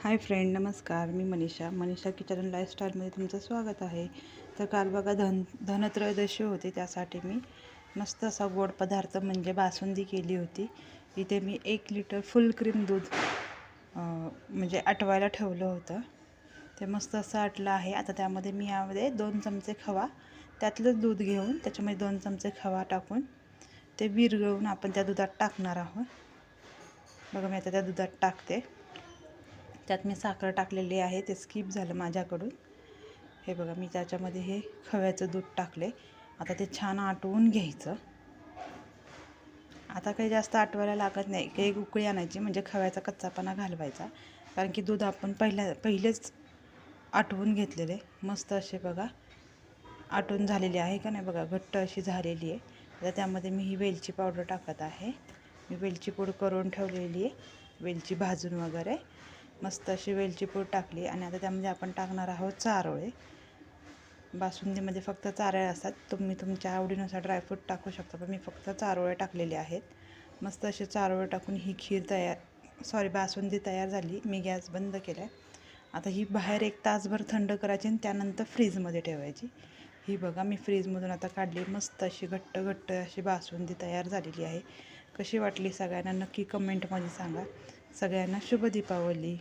Hi friend, नमस्कार. मी Manisha kitchen and लाईफस्टाईलमध्ये तुमचं स्वागत आहे. तर काल बघा धनत्रयोदशी होती, त्यासाठी मी मस्त असा गोड पदार्थ म्हणजे बासुंदी केली होती. इथे मी 1 लिटर फुल क्रीम दूध म्हणजे आटवायला ठेवलं होतं. ते मस्त असं आटलं आहे. आता त्यामध्ये मी यामध्ये 2 चमचे खवा, त्यातलंच दूध घेऊन त्याच्यामध्ये 2 चमचे खवा टाकून ते विरघळवून आपण त्या दुधात टाकणार आहोत. बघा, मी आता त्या दुधात टाकते. त्यात मी साखर टाकलेली आहे, ते स्किप झालं माझ्याकडून. हे बघा, मी त्याच्यामध्ये हे खव्याचं दूध टाकले. आता ते छान आटवून घ्यायचं. आता काही जास्त आटवायला लागत नाही, काही उकळी आणायची म्हणजे खव्याचा कच्चापणा घालवायचा, कारण की दूध आपण पहिलेच आटवून घेतलेले. मस्त असे बघा आटवून झालेली आहे का नाही, बघा घट्ट अशी झालेली आहे. आता त्यामध्ये मी ही वेलची पावडर टाकत आहे. मी वेलची पूड करून ठेवलेली आहे, वेलची भाजून वगैरे मस्त अशी वेलची पूड टाकली. आणि आता त्यामध्ये आपण टाकणार आहोत चारोळे. बासुंदीमध्ये फक्त चारोळे असतात, तुम्ही तुमच्या आवडीनुसार ड्रायफ्रूट टाकू शकता, पण मी फक्त चारोळे टाकलेले आहेत. मस्त असे चारोळे टाकून ही बासुंदी तयार झाली. मी गॅस बंद केला आहे. आता ही बाहेर 1 तासभर थंड करायची आणि त्यानंतर फ्रीजमध्ये ठेवायची. ही बघा, मी फ्रीजमधून आता काढली. मस्त अशी घट्ट अशी बासुंदी तयार झालेली आहे. कशी वाटली सगळ्यांना नक्की कमेंटमध्ये सांगा. सगळ्यांना शुभ दीपावली.